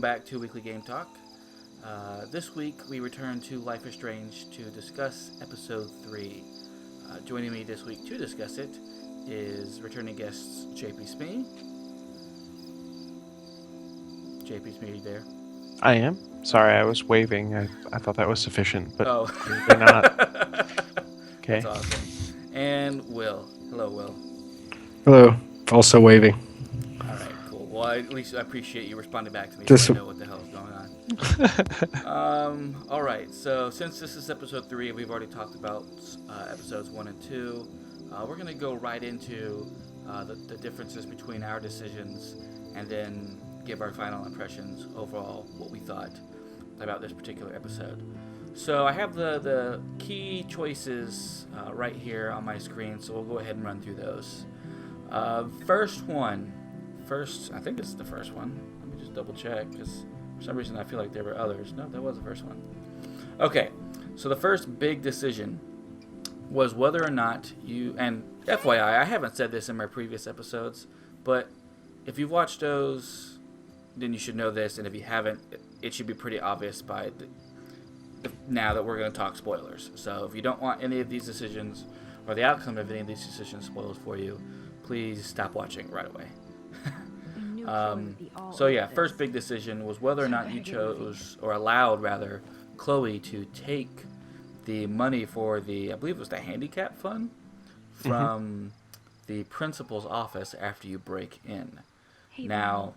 back to Weekly Game Talk. This week we return to Life is Strange to discuss Episode 3. Joining me this week to discuss it is returning guests JP Smee. JP Smee, are you there? I am. Sorry, I was waving. I thought that was sufficient, but they're not. Okay. That's awesome. And Will. Hello, Will. Hello. Also waving. All right, cool. Well, at least I appreciate you responding back to me Just so I know what the hell is going on. All right, so since this is episode 3, we've already talked about episodes 1 and 2. We're going to go right into the differences between our decisions and then give our final impressions overall, what we thought about this particular episode. So I have the key choices right here on my screen, so we'll go ahead and run through those. I think this is the first one. Let me just double check, because for some reason I feel like there were others. No, that was the first one. Okay, so the first big decision was whether or not you, and FYI, I haven't said this in my previous episodes, but if you've watched those, then you should know this, and if you haven't, it should be pretty obvious by now that we're going to talk spoilers. So if you don't want any of these decisions, or the outcome of any of these decisions spoiled for you, please stop watching right away. So yeah, first big decision was whether or not you chose, or allowed rather, Chloe to take the money for I believe it was the handicap fund, from the principal's office after you break in. Now,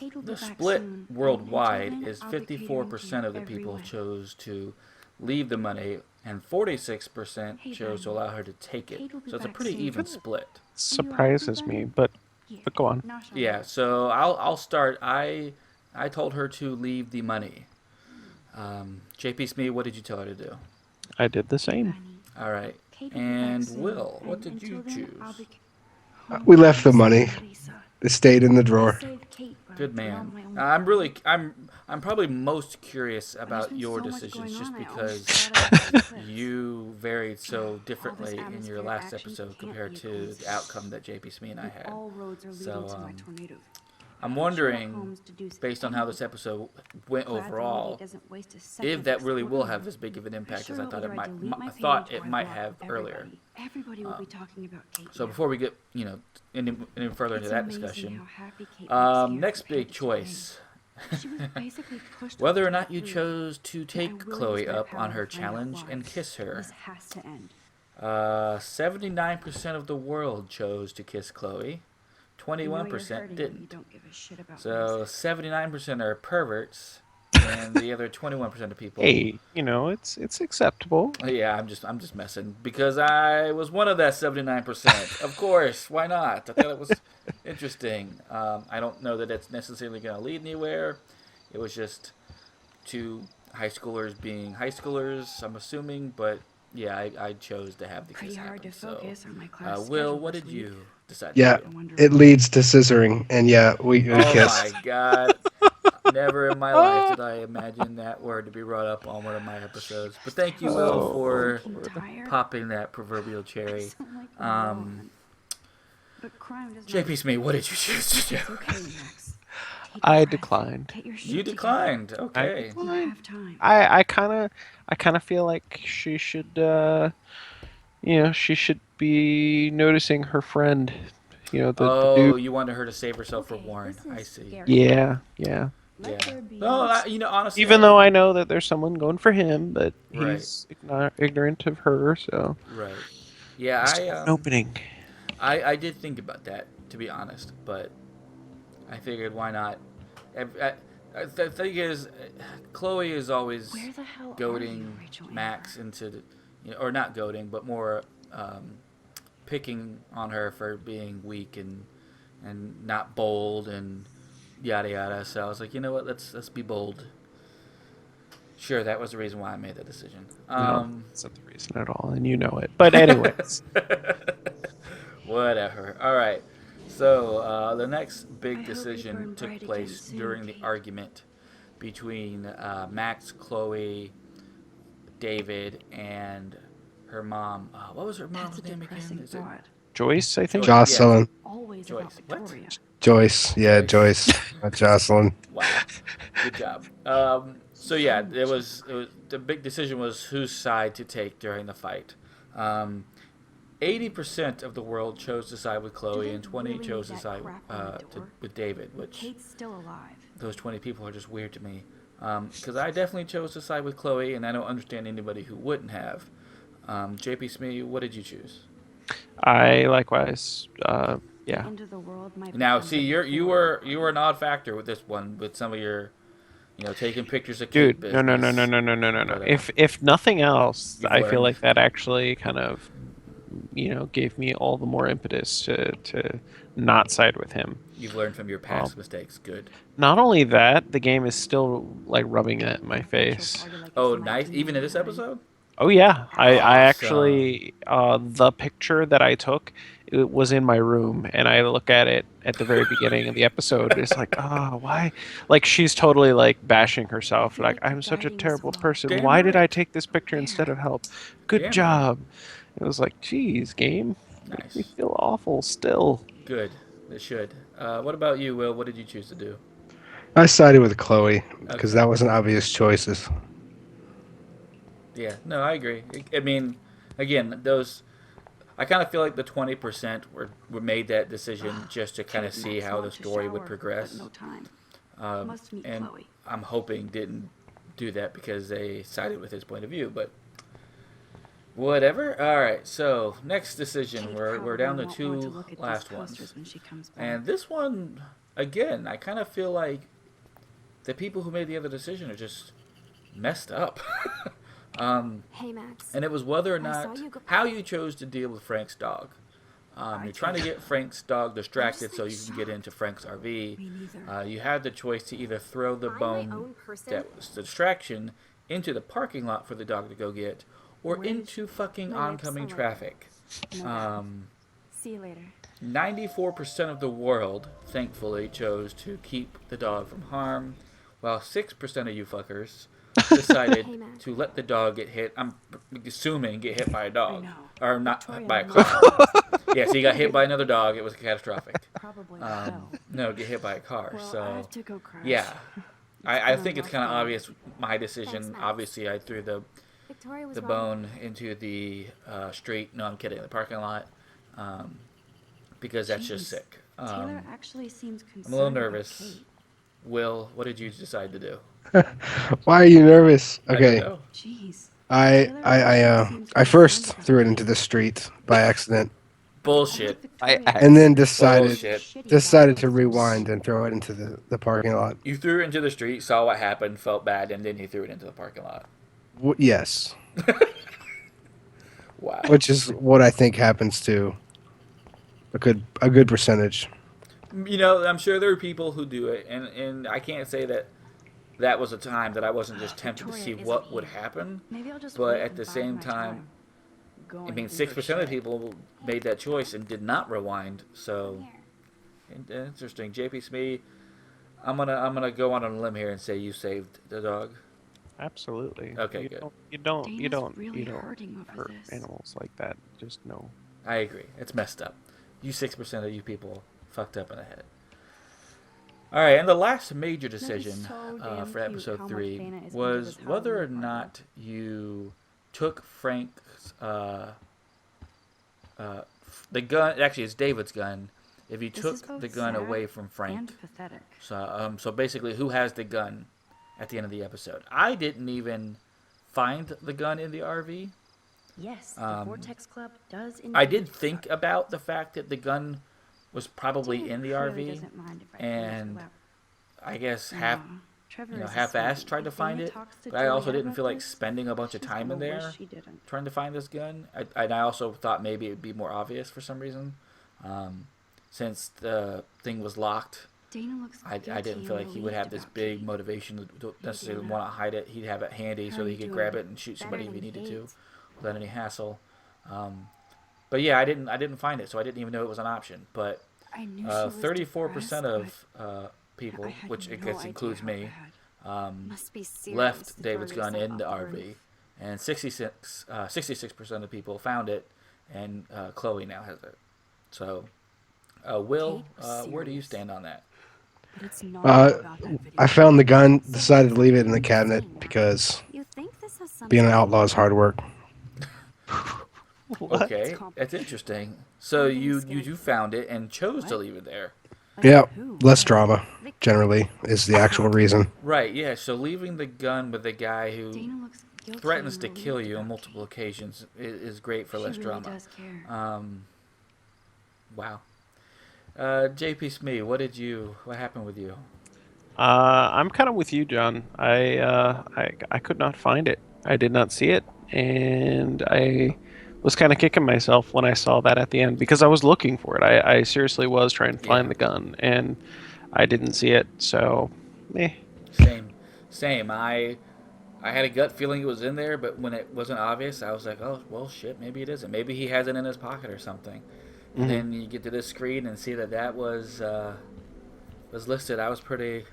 the split worldwide is 54% of the people chose to leave the money, and 46% chose to allow her to take it. So it's a pretty even split. Surprises me, but go on. Yeah, so I'll start. I told her to leave the money. JP Smee, what did you tell her to do? I did the same. All right. And Will, what did you choose? We left the money. It stayed in the drawer. Good man. I'm probably most curious about your decisions just because you varied so differently in your last episode compared to the outcome that JP Smee and I had. So I'm wondering, based on how this episode went overall, if that really will have as big of an impact as I thought it might have earlier. So before we get any further into that discussion, next big choice. Whether or not you chose to take Chloe up on her challenge and kiss her. 79% of the world chose to kiss Chloe. 21% didn't. So 79% are perverts, and the other 21% of people. Hey, it's acceptable. Yeah, I'm just messing because I was one of that 79%. Of course, why not? I thought it was interesting. I don't know that it's necessarily going to lead anywhere. It was just two high schoolers being high schoolers, I'm assuming, but yeah, I chose to have the kiss happen. So, Will, what did you decide to do? It leads to scissoring, and we kissed. Oh my god. Never in my life did I imagine that word to be brought up on one of my episodes. But thank you, Will, for popping that proverbial cherry. JP Smee, what did you choose to do? I declined. You declined. Okay. I kind of feel like she should, she should be noticing her friend. The dude. You wanted her to save herself for Warren. I see. Yeah. Yeah. No, honestly. Even though I know that there's someone going for him, but Right. he's ignorant of her, so. Right. Yeah, An opening. I did think about that, to be honest, but I figured why not. The thing is, Chloe is always goading Max into, or not goading, but more picking on her for being weak and not bold and yada yada. So I was like, you know what? Let's be bold. Sure, that was the reason why I made that decision. No, that's not the reason at all, and you know it. But anyways. Whatever. All right. So the next big decision took place during the argument between Max, Chloe, David, and her mom. What was her mom's name again? Joyce, I think. Jocelyn. Joyce. What? Joyce. Yeah, Joyce. Not Jocelyn. Wow. Good job. So yeah, it was the big decision was whose side to take during the fight. 80% of the world chose to side with Chloe, and 20 chose to side with David. Which those 20 people are just weird to me. Because I definitely chose to side with Chloe, and I don't understand anybody who wouldn't have. JP Smee, what did you choose? I likewise. Yeah. Now, see, you were an odd factor with this one, with some of your, taking pictures of cake Dude, no, no, no, business. no, no, no, no, no, no. But, If nothing else, you've I feel learned. like that actually kind of, gave me all the more impetus to not side with him. You've learned from your past mistakes. Good. Not only that, the game is still like rubbing it in my face. Oh, nice. Even in this episode? Oh yeah, I Awesome. actually the picture that I took, it was in my room, and I look at it at the very beginning of the episode. It's like, oh, why? Like she's totally like bashing herself. Like I'm such a terrible person. Damn Why did I right. take this picture instead of help? Good Damn job. It was like, geez, game, make me Nice. feel awful still. Good. It should. What about you, Will? What did you choose to do? I sided with Chloe because Okay. that was an obvious choices. Yeah. No, I agree. I mean, again, those. I kind of feel like the 20% were made that decision just to kind of see how the story would progress. And I'm hoping didn't do that because they sided with his point of view, but whatever. All right, so next decision, we're down to two last ones, and this one again, I kind of feel like the people who made the other decision are just messed up. Hey Max. And it was whether or not how you chose to deal with Frank's dog. You're trying to get Frank's dog distracted so you can get into Frank's RV. You had the choice to either throw the bone that was the distraction into the parking lot for the dog to go get, or into fucking oncoming traffic. See you later. 94% of the world, thankfully, chose to keep the dog from harm, while 6% of you fuckers decided to let the dog get hit. I'm assuming get hit by a dog. Or not by a car. Yeah, so you got hit by another dog. It was catastrophic. Probably No, get hit by a car. Well, I So, have to go crash. yeah. I think it's kind of obvious, my decision. Thanks, Max. Obviously, I threw Victoria was the bone into the street. No, I'm kidding. The parking lot. Because that's just sick. Taylor actually seems concerned. I'm a little about nervous. Kate. Will, what did you decide to do? Why are you nervous? I Okay. don't know. Jeez. I first threw it into the street by accident, Bullshit. and then decided Bullshit. to rewind and throw it into the parking lot. You threw it into the street, saw what happened, felt bad, and then you threw it into the parking lot. Yes, Wow. which is what I think happens to a good percentage. I'm sure there are people who do it, and I can't say that was a time that I wasn't just tempted to see what would happen. Maybe I'll just But wait at and the bide same my time, Go I and mean, do 6% your of shit. people made that choice and did not rewind. So, interesting. JP Smee, I'm gonna go on a limb here and say you saved the dog. Absolutely. Okay, good. You don't Dana's really hurting over hurt this. animals like that. Just no. I agree. It's messed up. You 6% of you people fucked up in the head. All right, and the last major decision so damn for cute episode how much 3 Dana is into was this whether or Halloween party. not you took Frank's the gun. Actually, it's David's gun. If you This is took both the gun sad away from Frank, and pathetic. so basically, who has the gun at the end of the episode? I didn't even find the gun in the RV. Yes, Um, the Vortex Club does indeed. I did think about the fact that the gun was probably Dana in the clearly RV, doesn't mind if I and finish I guess the lap. No, Trevor is a half-assed sweetie. tried to If find Dana it, talks to but I also Juliet didn't feel about like this, spending a bunch of she's time in gonna wish there she didn't. trying to find this gun. And I also thought maybe it'd be more obvious for some reason, since the thing was locked. Dana looks I didn't guilty feel and like he would have this relieved about big Kate. motivation to necessarily Dana. want to hide it. He'd have it handy How so that he you could doing? grab it and shoot Better somebody if he than needed to, Kate. without any hassle. But yeah, I didn't find it, so I didn't even know it was an option. But I knew she was 34% depressed, of people, I had which I no guess idea includes how me, bad. Must be serious left to throw David's gun yourself in the off RV, roof. and 66% of people found it, and Chloe now has it. So, Will, where do you stand on that? But it's not Uh, all about that video. I found the gun, So decided to leave it in the it's cabinet insane. because You think this has something being an to do outlaw is with hard work. What? Okay, that's interesting. So you found it and chose to What? leave it there. But Yeah, who? less drama, generally, is the actual reason. Right, yeah, so leaving the gun with the guy who Dana looks guilty threatens and to kill relieved you on about multiple Kate. occasions is great for She less really drama. does care. Wow. JP Smee, what happened with you? I'm kind of with you, John. I could not find it. I did not see it, and I was kind of kicking myself when I saw that at the end because I was looking for it. I seriously was trying to Yeah, find the gun, and I didn't see it. So, eh. same. I had a gut feeling it was in there, but when it wasn't obvious, I was like, oh well, shit, maybe it isn't. Maybe he has it in his pocket or something. And Hmm. then you get to this screen and see that was listed. I was pretty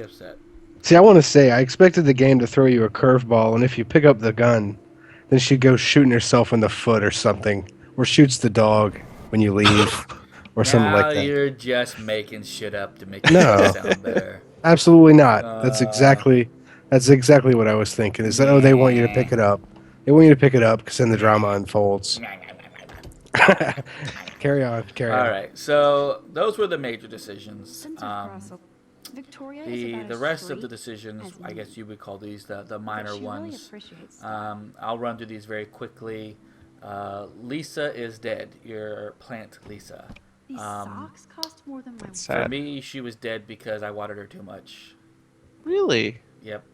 upset. See, I want to say, I expected the game to throw you a curveball, and if you pick up the gun, then she goes shooting herself in the foot or something, or shoots the dog when you leave, or something Now like that. you're just making shit up to make yourself No, sound better. absolutely not. Uh, That's exactly what I was thinking. Is that they want you to nah. pick it up? They want you to pick it up because then the drama unfolds. Carry on, carry All on. right, so those were the major decisions. Since across Victoria is The about the as rest of the straight decisions, as I me. guess you would call these the But minor she really ones. appreciates stuff. I'll run through these very quickly. Lisa is dead. Your plant, Lisa. These Um, socks cost more than my That's for sad. me, she was dead because I watered her too much. Really? Yep.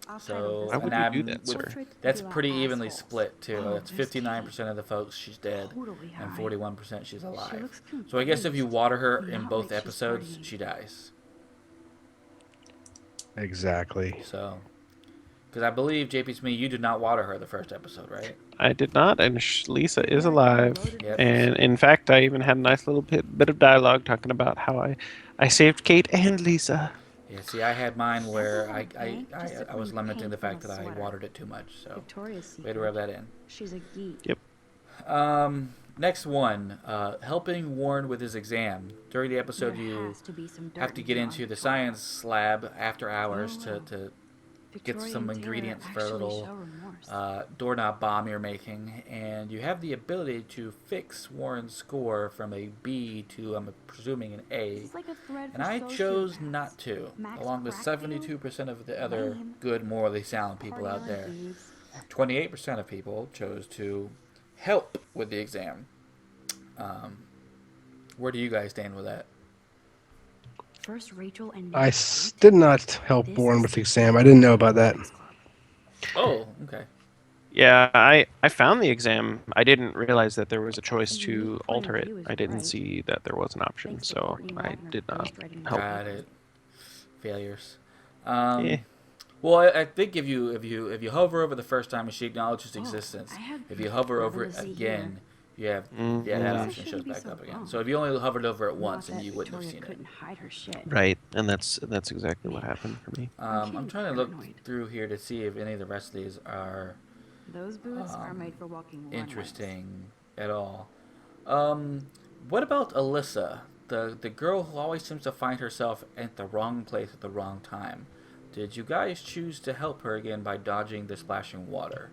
I'll try to So Why would and you do I'm that, with, sir? that's pretty evenly assholes. split too. Oh, That's there's 59% of the folks she's dead, Totally and high. 41% she's She alive. looks So I guess if you confused, water her in not both like she's episodes, partying. she dies. Exactly. So, because I believe JP Smee, you did not water her the first episode, right? I did not, and Lisa is alive. Yep. And in fact, I even had a nice little bit of dialogue talking about how I saved Kate and Lisa. Yeah. See, I had mine Never where had a bank just to I was clean lamenting paint the from fact a that I sweater. watered it too much. So Victoria's way to rub that in. She's a geek. Yep. Next one, helping Warren with his exam. During the episode, There you has to be some dirt have to in get here into on the Victoria. science lab after hours well. to get Victoria some and Taylor ingredients for a actually little show remorse. doorknob bomb you're making, and you have the ability to fix Warren's score from a B to, I'm presuming, an A. It's like a thread And for I chose sociopaths. not to, Max along with Crackfield? 72% of the other Lame. good, morally sound people Party out on, there. dudes. 28% of people chose to help with the exam. Where do you guys stand with that? First Rachel and I now did not help This Warren is with the exam. I didn't know about that. Oh, okay. Yeah, I found the exam. I didn't realize that there was a choice A to unique point alter of it. view is I didn't right. see that there was an option, Thanks to so Courtney I Wagner did not ghostwriting help. Got it. Failures. Yeah. Well, I think if you hover over the first time and she acknowledges Oh, existence, I have if you hover over nothing it to see again, you have that Mhm. option Shouldn't shows be back so up again. wrong. So if you only hovered over it Not once, then that you wouldn't have Victoria seen it. couldn't hide her shit. Right, and that's exactly what happened for me. I'm getting trying to look paranoid. through here to see if any of the rest of these are Those boots are made for walking runways. interesting at all. What about Alyssa, the girl who always seems to find herself at the wrong place at the wrong time? Did you guys choose to help her again by dodging the splashing water?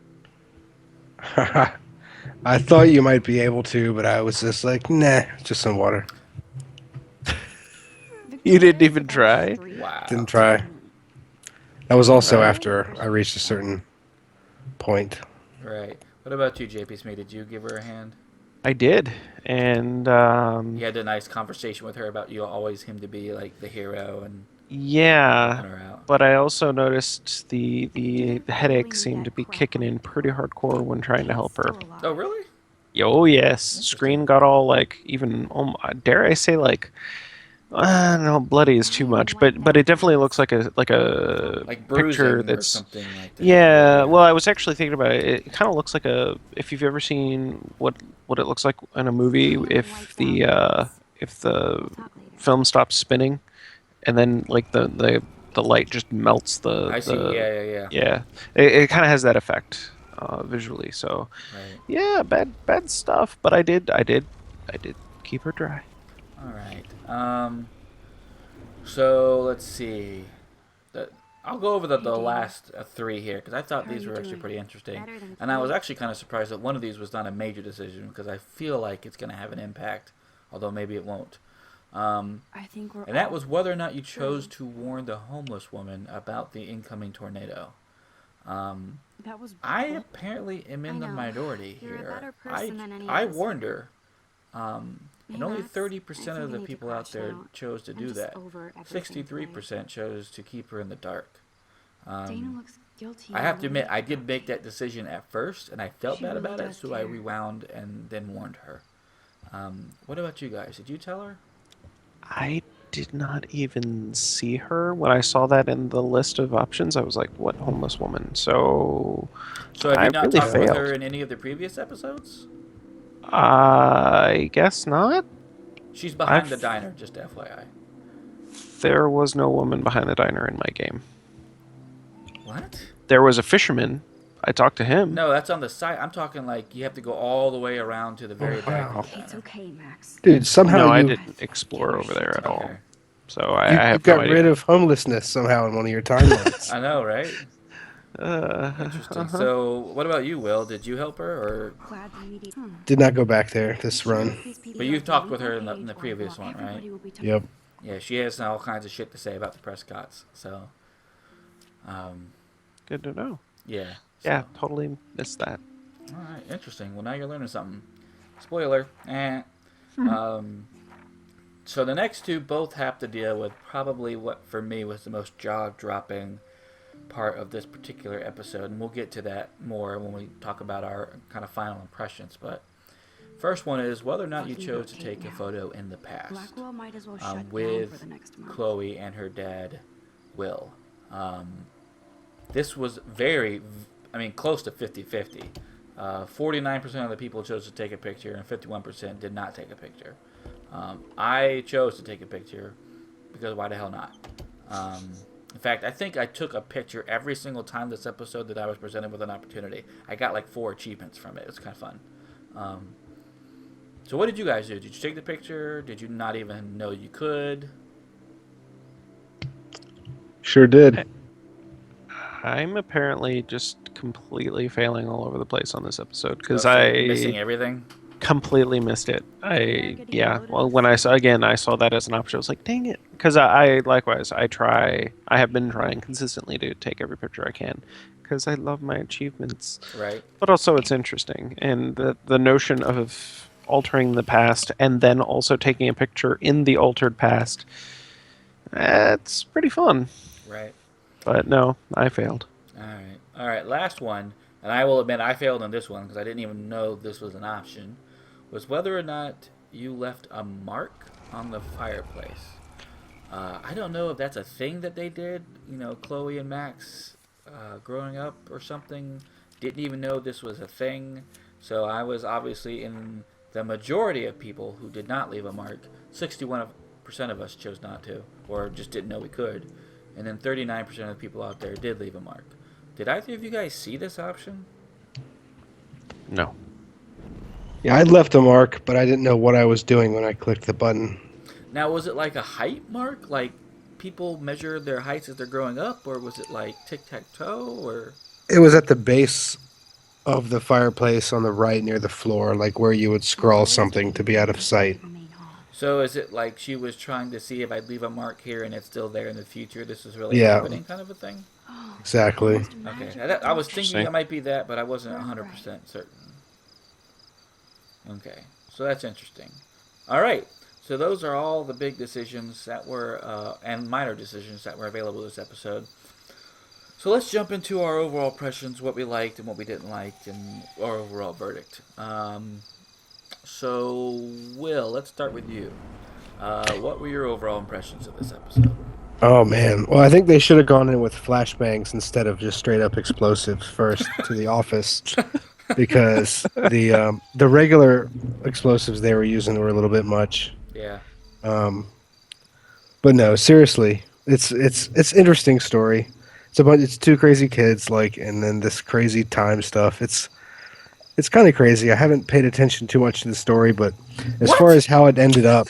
I thought you might be able to, but I was just like, nah, just some water. You didn't Victoria's even about try? straight Wow. Didn't try. That was also Right. after I reached a certain point. Right. What about you, JP Smith? Did you give her a hand? I did, and You had a nice conversation with her about you always him to be like the hero and yeah, helping her out. but I also noticed the didn't headache really seemed need to that be crap kicking on in the pretty floor. hardcore when trying to Kate's help her. still alive. Oh, really? Oh yes, Interesting. screen got all like even dare I say like I don't know, bloody is too I much, like but that it definitely voice. looks like a Like picture bruising or that's something like that. yeah. Well, I was actually thinking about it. It kind of looks like a if you've ever seen what it looks like in a movie Turn the if lights the out, please. if the We'll talk later. film stops spinning and then like the light just melts I see. Yeah. yeah it kind of has that effect. visually. So, Right. yeah, bad stuff. But I did keep her dry. All right. So let's see. The, I'll go over the Hey, Dana. last three here because I thought How are these you were actually doing? pretty interesting, Better than and I was Flea. actually kind of surprised that one of these was not a major decision because I feel like it's going to have an impact, although maybe it won't. I think we're And that all was whether or not you chose Really? to warn the homeless woman about the incoming tornado. Um, That was I bull- apparently am in I the know. minority You're a here. better person than any of I us warned here. her, Hey, and only Max, 30% I of think the I need to people out crash there now. chose to I'm do just that. over everything 63% chose to keep her in the dark. tonight. Dana looks guilty. I have to the admit, way- I did make that decision at first, and I felt She bad really about it, does so I care. rewound and then warned her. What about you guys? Did you tell her? I did not even see her when I saw that in the list of options. I was like, "What homeless woman?" So So have I you not really talked with her failed. in any of the previous episodes? I guess not. She's behind the I've diner, just FYI. There was no woman behind the diner in my game. What? There was a fisherman. I talked to him. No, that's on the site. I'm talking like you have to go all the way around to the very back wow. of the It's diner. okay, Max. Dude, somehow No, I you didn't explore over there at all. Okay. So I you, you have no got rid idea. of homelessness somehow in one of your timelines. I know, right? Uh, Interesting. uh-huh. So, what about you, Will? Did you help her, or Glad the media. Did not go back there this Sure, run. if these people but you've are talked delete with her our in the page or previous well, one, right? everybody will be Yep. Yeah, she has all kinds of shit to say about the Prescotts. So, um, Good to know. yeah. Yeah, So. totally missed that. All right, interesting. Well, now you're learning something. Spoiler. So the next two both have to deal with probably what for me was the most jaw-dropping part of this particular episode, and we'll get to that more when we talk about our kind of final impressions. But first one is whether or not you Fucking chose to okay take a now. photo in the past Blackwell might as well shut down for with the next month. Chloe and her dad, Will. This was very, I mean, close to 50-50. 49% of the people chose to take a picture, and 51% did not take a picture. I chose to take a picture because why the hell not? In fact, I think I took a picture every single time this episode that I was presented with an opportunity. I got like 4 achievements from it. It was kind of fun. So what did you guys do? Did you take the picture? Did you not even know you could? Sure did. I'm apparently just completely failing all over the place on this episode because So I you're missing everything. completely missed it. Well, when I saw that as an option, I was like, dang it. Because I likewise, I have been trying consistently to take every picture I can because I love my achievements. Right. But also it's interesting. And the notion of altering the past and then also taking a picture in the altered past, it's pretty fun. Right. But no, I failed. All right. Last one, and I will admit I failed on this one because I didn't even know this was an option, was whether or not you left a mark on the fireplace. I don't know if that's a thing that they did. You know, Chloe and Max growing up or something didn't even know this was a thing. So I was obviously in the majority of people who did not leave a mark. 61% of us chose not to, or just didn't know we could. And then 39% of the people out there did leave a mark. Did either of you guys see this option? No. Yeah, I left a mark, but I didn't know what I was doing when I clicked the button. Now, was it like a height mark? Like people measure their heights as they're growing up? Or was it like tic-tac-toe? Or It was at the base of the fireplace on the right near the floor, like where you would scroll something to be out of sight. so is it like she was trying to see if I'd leave a mark here and it's still there in the future? This is really Yeah. happening kind of a thing? Exactly. Okay. I was thinking Interesting. it might be that, but I wasn't 100% certain. Okay. So that's interesting. All right. So those are all the big decisions that were, and minor decisions that were available this episode. So let's jump into our overall impressions, what we liked and what we didn't like, and our overall verdict. So, Will, let's start with you. What were your overall impressions of this episode? Oh man. Well, I think they should have gone in with flashbangs instead of just straight up explosives first to the office, because the regular explosives they were using were a little bit much. Yeah. But no, seriously, it's interesting story. It's two crazy kids, like, and then this crazy time stuff. It's kind of crazy. I haven't paid attention too much to the story, but as far What? as how it ended up,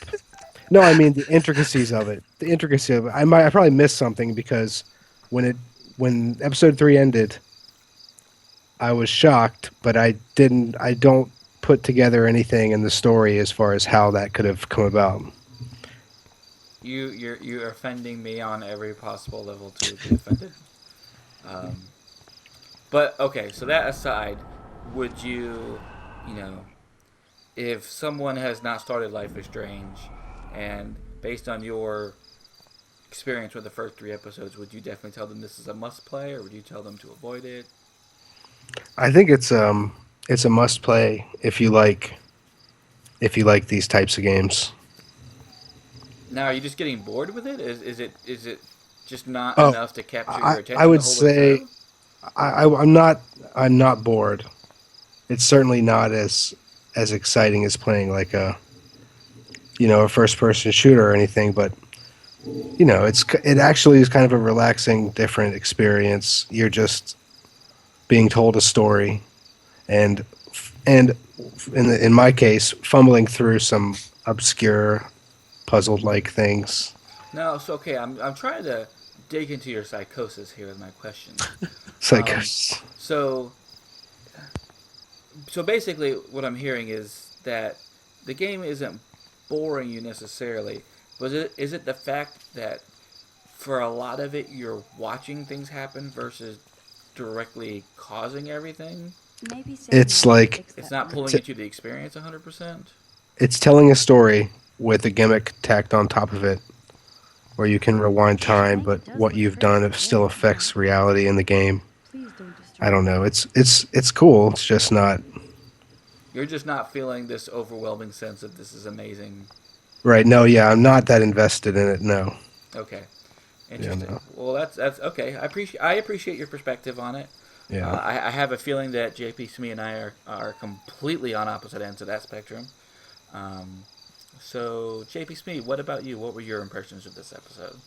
no, I mean the intricacies of it. The intricacy of it. I probably missed something because when it when episode 3 ended, I was shocked, but I don't put together anything in the story as far as how that could have come about. You're offending me on every possible level to be offended. Um, but okay, so that aside, would you, you know, if someone has not started Life is Strange, and based on your experience with the first 3 episodes, would you definitely tell them this is a must play, or would you tell them to avoid it? I think it's a must play if you like these types of games. Now, are you just getting bored with it? Is it just not Oh, enough to capture your I attention the would whole way say through? I'm not bored. It's certainly not as exciting as playing like a first person shooter or anything, but it actually is kind of a relaxing, different experience. You're just being told a story, and and in my case, fumbling through some obscure puzzle like things. No, so okay, I'm trying to dig into your psychosis here with my questions. It's like So so basically, what I'm hearing is that the game isn't boring you necessarily, but is it the fact that for a lot of it you're watching things happen versus directly causing everything? Maybe saying it's that would like fix It's that not part. pulling you to the experience 100%. it's telling a story with a gimmick tacked on top of it, where you can rewind time, but Does what look you've pretty done scary still now. affects reality in the game. Please don't I destroy don't it. know. It's cool. It's just not You're just not feeling this overwhelming sense of this is amazing. right. No, yeah, I'm not that invested in it. No, Okay, yeah, interesting. no, Well, that's okay. I appreciate your perspective on it. yeah. I have a feeling that JP Smee and I are completely on opposite ends of that spectrum. Um, so JP Smee, what about you? What were your impressions of this episode?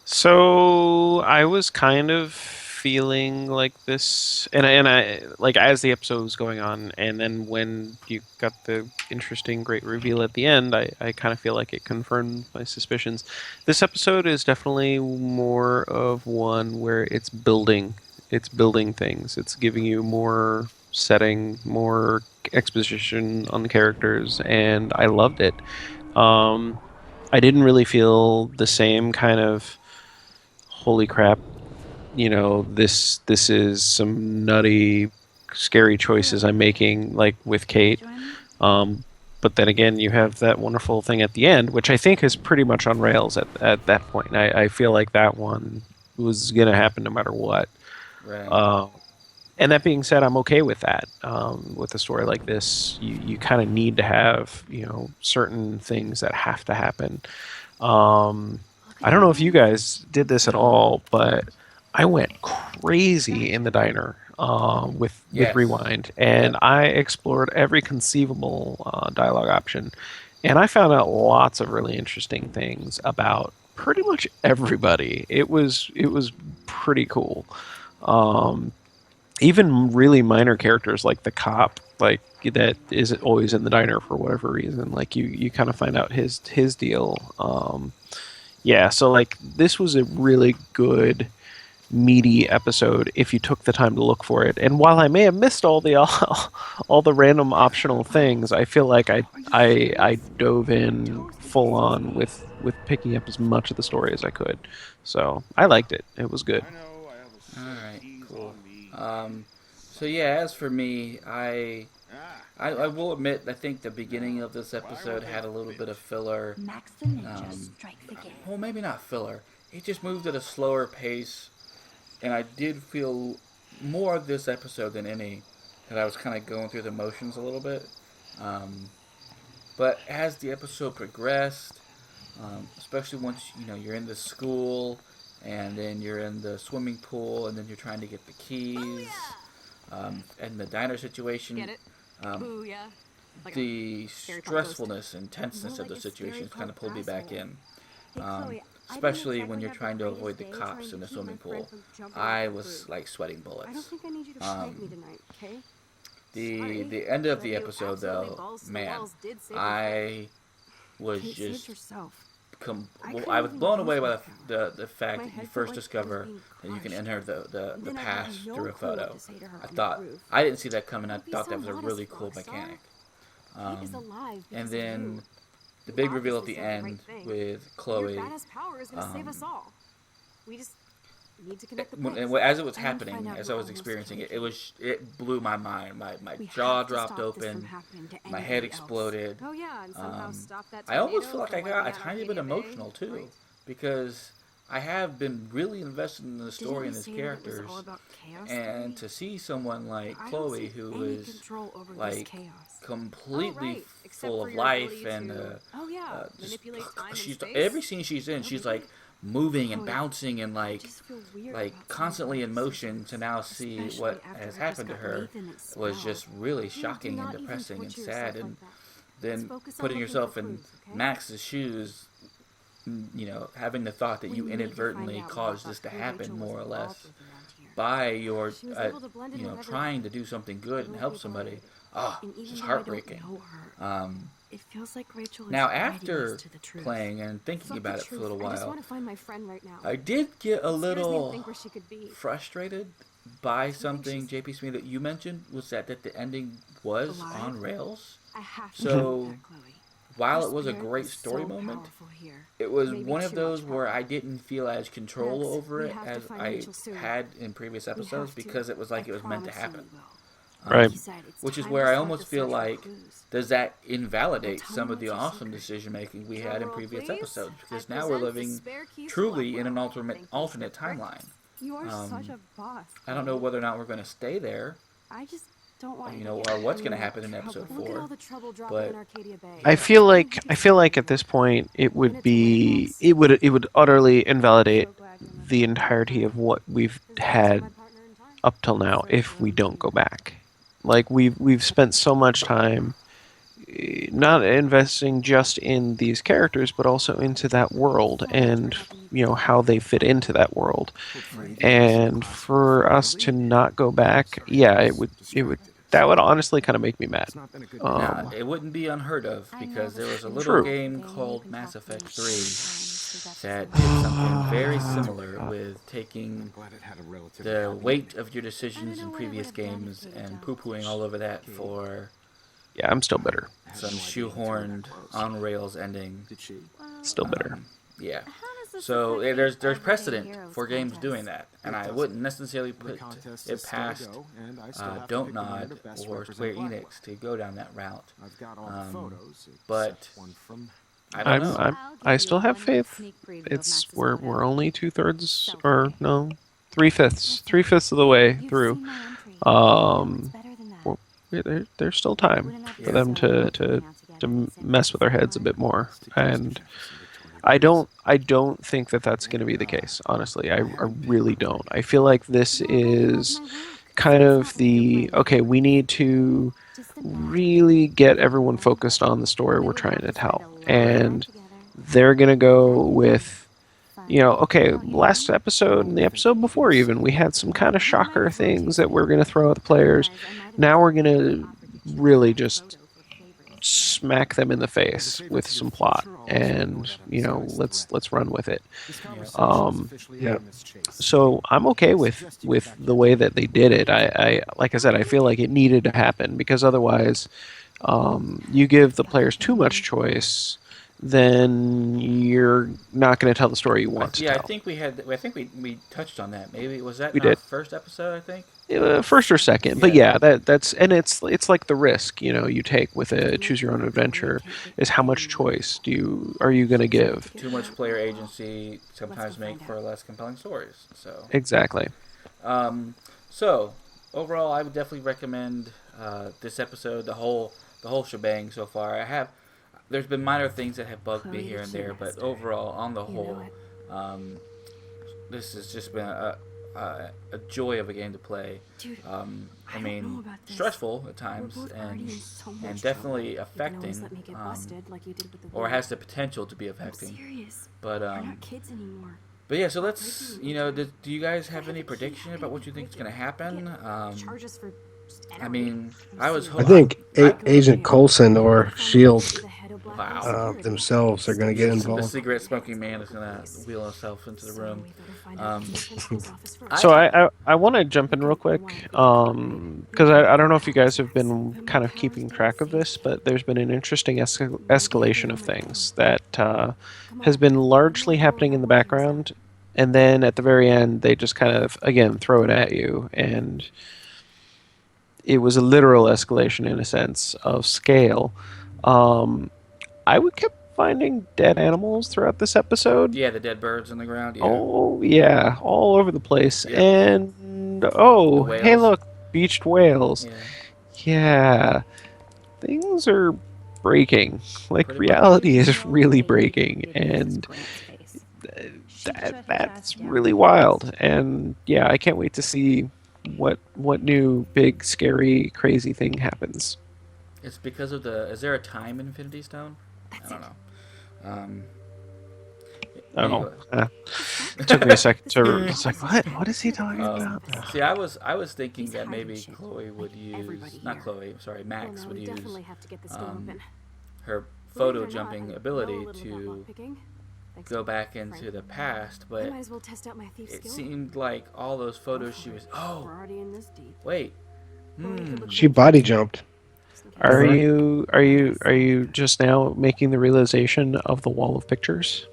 So I was kind of feeling like this, and I like as the episode was going on, and then when you got the interesting, great reveal at the end, I kind of feel like it confirmed my suspicions. This episode is definitely more of one where it's building things, it's giving you more setting, more exposition on the characters, and I loved it. Um, I didn't really feel the same kind of holy crap, this is some nutty, scary choices I'm making, like with Kate. Join me? Um, but then again, you have that wonderful thing at the end, which I think is pretty much on rails at that point. I feel like that one was going to happen no matter what. Right. Uh, and that being said, I'm okay with that. With a story like this, you kind of need to have, certain things that have to happen. Um, Look I at don't the know if you wind. guys did this at all, but I went crazy in the diner with Yes. Rewind, and Yep. I explored every conceivable dialogue option, and I found out lots of really interesting things about pretty much everybody. It was pretty cool. Um, Even really minor characters like the cop, like that is always in the diner for whatever reason. Like you kind of find out his deal. Yeah, so like this was a really good meaty episode if you took the time to look for it. And while I may have missed all the all the random optional things, I feel like I dove in full on with picking up as much of the story as I could. So I liked it. It was good. All right. Cool. Um, so yeah, as for me, I will admit I think the beginning of this episode had a little bit of filler. Max the ninja Um, strikes again. well, maybe not filler. It just moved at a slower pace, and I did feel more of this episode than any that I was kind of going through the motions a little bit. Um, but as the episode progressed, especially once you're in the school, and then you're in the swimming pool, and then you're trying to get the keys, and the diner situation, um, the stressfulness and tenseness More of like the a scary situations kind called of pulled me back asshole. in. Hey, Chloe, especially when you're trying to avoid the cops in the swimming pool. I was like sweating bullets. I don't think I need you to fight me tonight, okay? The end of the episode though, man, I was just I was blown away by the fact that you first discover that you can enter the past through a photo. I didn't see that coming. I thought that was a really cool mechanic. And then the big reveal at the end with Chloe. As it was happening, as I was experiencing it, it blew my mind. My jaw dropped open, my head exploded. I almost feel like I got a tiny bit emotional too, because I have been really invested in the story and these characters, and to see someone like Chloe, who is like completely full of life and every scene she's in, she's like moving and bouncing and like constantly in motion, to now see what has happened to her was just really shocking and depressing and sad. And then putting yourself in Max's shoes, having the thought that you inadvertently caused this to happen, more or less, by your trying to do something good and help somebody. It's just heartbreaking. It feels like Rachel now, after playing and thinking about it for a little while, I did get a little frustrated by something, JP Smith, that you mentioned, was that the ending was on rails. So, while it was a great story moment, it was one of those where I didn't feel as control over it as I had in previous episodes, because it was like it was meant to happen. Right. Which is where I almost feel like, does that invalidate some of the awesome decision making we had in previous episodes? Because now we're living truly in an alternate timeline. I don't know whether or not we're going to stay there, or what's going to happen in episode 4. But I feel like at this point it would utterly invalidate the entirety of what we've had up till now if we don't go back. Like we've spent so much time not investing just in these characters, but also into that world and how they fit into that world. And for us to not go back, it would that would honestly kind of make me mad. It wouldn't be unheard of, because there was a little game called Mass Effect 3 that did something very similar with taking the weight of your decisions in previous games and poo-pooing all over that for I'm still bitter. Some shoehorned on-rails ending. Still bitter. Yeah. So there's precedent for games doing that, and I wouldn't necessarily put it past Don't Nod or Square Enix to go down that route. But I don't know. I still have faith. We're only 2/3 or no, 3/5 of the way through. There's still time for them to mess with their heads a bit more, and I don't think that that's going to be the case. Honestly, I really don't. I feel like this is kind of we need to really get everyone focused on the story we're trying to tell, and they're going to go with last episode and the episode before, even we had some kind of shocker things that we're going to throw at the players. Now we're going to really just smack them in the face with some plot, and let's run with it. So I'm okay with the way that they did it. I like I said, I feel like it needed to happen, because otherwise you give the players too much choice, then you're not going to tell the story you want to tell. I think we touched on that. Maybe was that in our first episode, I think? First or second, but that's and it's like the risk you take with a choose your own adventure is how much choice are you going to give. Too much player agency sometimes make for less compelling stories. So exactly. So overall, I would definitely recommend this episode, the whole shebang so far. There's been minor things that have bugged me here and there, but overall, on the whole, this has just been a joy of a game to play. Dude, I don't mean, know about this. stressful at times, We're both already in so much and definitely trouble. You can always affecting, let me get busted like you did with the or weed. has the potential to be I'm affecting. serious. But We're not kids anymore. But yeah, so let's, do you guys have any prediction about what you think is going to happen? Charge us for just I mean, I was I think Agent Coulson or Shield Wow. themselves are going to get The involved. cigarette smoking man is going to wheel himself into the room. So I want to jump in real quick, because I don't know if you guys have been kind of keeping track of this, but there's been an interesting escalation of things that has been largely happening in the background, and then at the very end they just kind of again throw it at you, and it was a literal escalation in a sense of scale. I would keep finding dead animals throughout this episode. Yeah, the dead birds on the ground. Yeah. Oh yeah, all over the place. Yeah. And oh, The hey whales. look, beached whales. Yeah. Yeah, things are breaking. Like Pretty reality is really breaking, and that's really wild. And yeah, I can't wait to see what new big scary crazy thing happens. It's because of the. Is there a time Infinity Stone? I don't know. I don't know. Anyway. It took me a second to. It's like, what is he talking about? See, I was thinking that maybe Chloe would use, not Chloe, sorry, Max would use her photo jumping ability to go back into the past, but it seemed like all those photos she was. Oh, wait. She body jumped. Are you just now making the realization of the wall of pictures?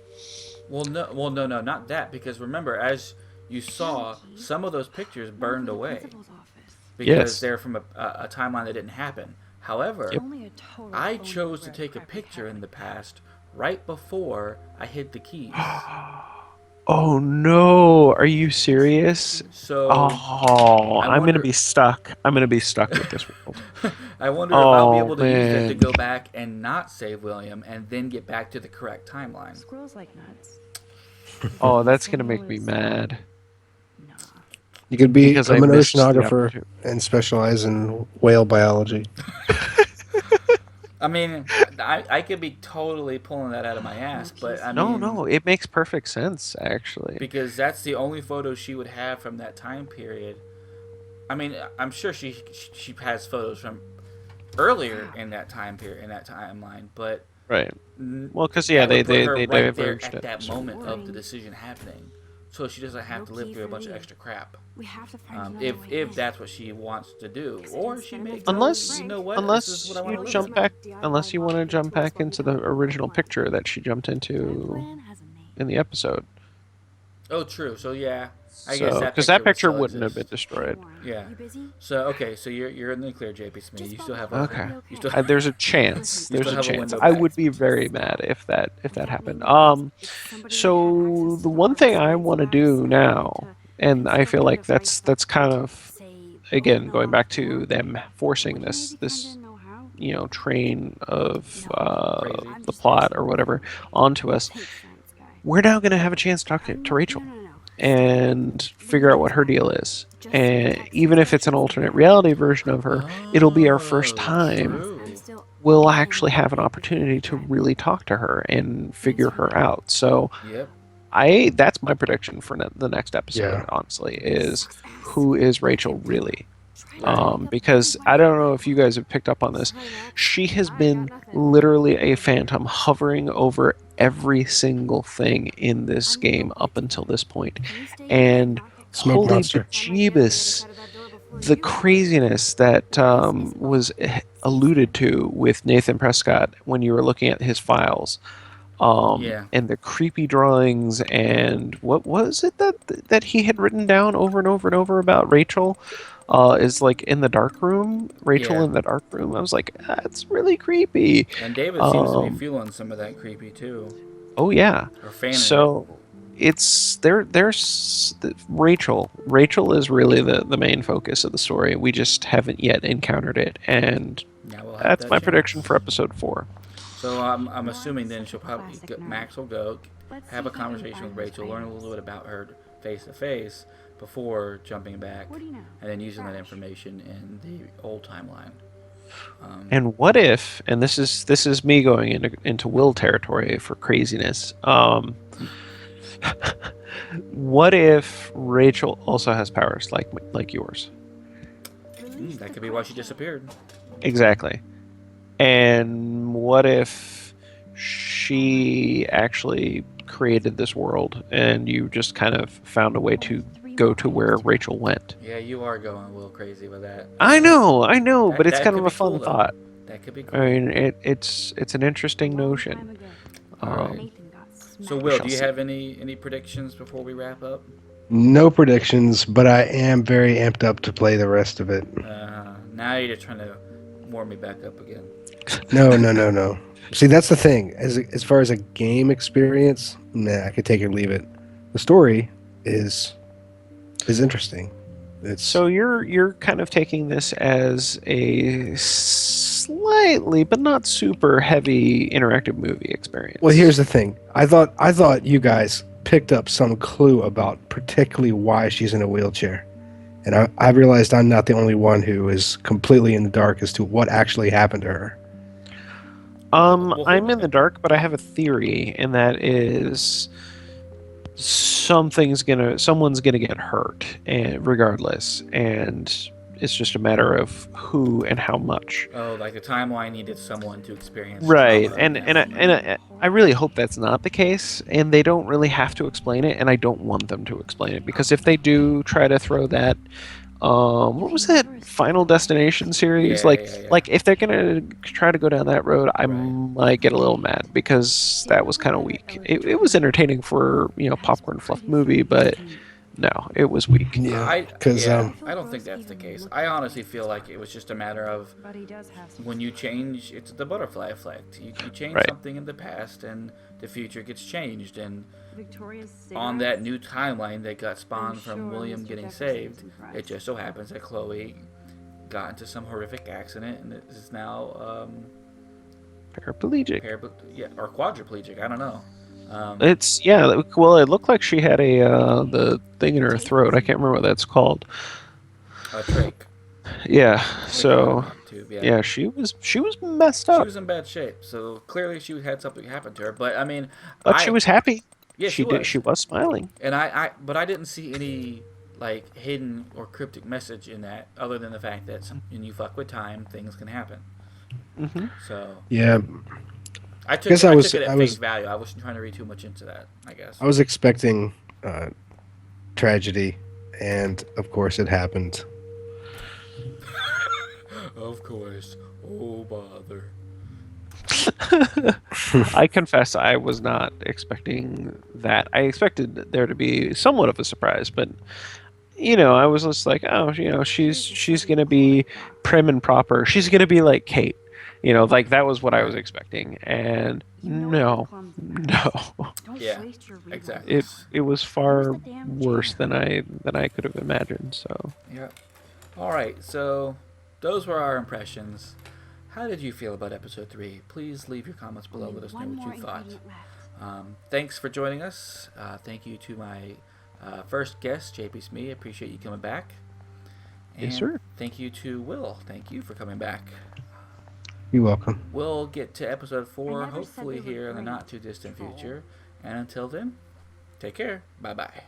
Well, no, not that, because remember, as you saw, some of those pictures burned away because they're from a timeline that didn't happen. However, I chose to take a picture in the past right before I hid the keys. Oh no! Are you serious? So I'm gonna be stuck. I'm gonna be stuck with this world. I wonder if I'll be able to use man. that to go back and not save William and then get back to the correct timeline. Squirrels like nuts. Oh, that's gonna make me mad. You could become Because I an missed the oceanographer opportunity. and specialize in whale biology. I mean, I could be totally pulling that out of my ass, but I mean... No, it makes perfect sense, actually. Because that's the only photo she would have from that time period. I mean, I'm sure she has photos from earlier in that time period, in that timeline, but... Right. Well, because, yeah, they right diverged there at that it. moment of the decision happening. So she doesn't have to live through a bunch of extra crap. We have to find If that's what she wants to do, or she may go, Unless you know what, unless this is what I want you to jump live back, unless you want to jump back into the original picture that she jumped into in the episode. Oh, true. So yeah, I guess So, that because that picture would still wouldn't have been exist. destroyed. Yeah. So okay, so you're in the clear, JP Smith. You still have a Okay. You still There's a chance. You There's still a have a chance. window I back. would be very mad if that happened. So the one thing I want to do now, and I feel like that's kind of, again, going back to them forcing this train of the plot or whatever onto us. We're now going to have a chance to talk to Rachel and figure out what her deal is. And even if it's an alternate reality version of her, it'll be our first time True. we'll actually have an opportunity to really talk to her and figure her out. So Yep. that's my prediction for the next episode, honestly, is who is Rachel really? Because I don't know if you guys have picked up on this. She has been literally a phantom hovering over every single thing in this game up until this point. And Smoke holy monster. bejeebus, the craziness that was alluded to with Nathan Prescott when you were looking at his files. And the creepy drawings, and what was it that he had written down over and over and over about Rachel is like in the dark room, Rachel in the dark room. I was like, that's really creepy. And David seems to be feeling some of that creepy too. Oh yeah. Or fanning So it's there's Rachel. Rachel is really the main focus of the story. We just haven't yet encountered it, and Now we'll have that's that my chance. prediction for episode 4. So I'm assuming then she'll probably Max will go have a conversation with Rachel, learn a little bit about her face to face, before jumping back, What do you know? and then using that Trash. information in the old timeline. And what if, and this is me going into Will territory for craziness. What if Rachel also has powers like yours? That could be why she disappeared. Exactly. And what if she actually created this world and you just kind of found a way to go to where Rachel went? Yeah, you are going a little crazy with that. I know, but it's that kind could of a be fun cool, though. thought. That could be cool. I mean, it's an interesting notion. All right. Nathan got So, smacked. Will, shall do you see. have any predictions before we wrap up? No predictions, but I am very amped up to play the rest of it. Now you're just trying to warm me back up again. No. See, that's the thing. As far as a game experience, nah, I could take it or leave it. The story is interesting. It's So you're kind of taking this as a slightly but not super heavy interactive movie experience. well. Here's the thing. I thought you guys picked up some clue about particularly why she's in a wheelchair, and I realized I'm not the only one who is completely in the dark as to what actually happened to her. Well, I'm in the dark, but I have a theory, and that is someone's gonna get hurt, and regardless, and it's just a matter of who and how much. Oh, like the timeline needed someone to experience Right, trauma and in that moment. I really hope that's not the case, and they don't really have to explain it, and I don't want them to explain it, because if they do try to throw that, what was that Final Destination series? Yeah, yeah. Like if they're gonna try to go down that road, I Right. might get a little mad because that was kind of weak. It was entertaining for popcorn fluff movie, but no, it was weak. Yeah, because I don't think that's the case. I honestly feel like it was just a matter of But he does have some when you change, it's the butterfly effect. You change Right. something in the past, and the future gets changed. And Victoria's on that cigarettes. new timeline that got spawned from sure William Mr. getting Jefferson's saved, impressed. it just so happens that Chloe got into some horrific accident and is now Paraplegic. or quadriplegic. I don't know. It's well, it looked like she had the thing in her throat. I can't remember what that's called. A trach. Yeah. So Tube, yeah, she was messed She up, was in bad shape, so clearly she had something happen to her. But I mean, but she was happy. Yeah, she was. She was smiling. And but I didn't see any like hidden or cryptic message in that, other than the fact that when you fuck with time, things can happen. Mm-hmm. So yeah, I took guess it, I was- took it at I face was- value. I wasn't trying to read too much into that. I guess. I was expecting tragedy, and of course it happened. Of course. Oh bother. I confess I was not expecting that. I expected there to be somewhat of a surprise, but I was just like, oh, she's gonna be prim and proper. She's gonna be like Kate, like that was what I was expecting, and no. Don't Yeah, waste your rewind. exactly. It was far Where's the damn worse chair? than I could have imagined. So Yeah. All right. So those were our impressions. How did you feel about episode 3? Please leave your comments below. Only Let us know one what more you thought. ingredient left. Thanks for joining us. Thank you to my first guest, JP Smee. Appreciate you coming back. And Yes, sir. Thank you to Will. Thank you for coming back. You're welcome. We'll get to episode 4 I never said hopefully they were here in the great, not too distant troll. future. And until then, take care. Bye bye.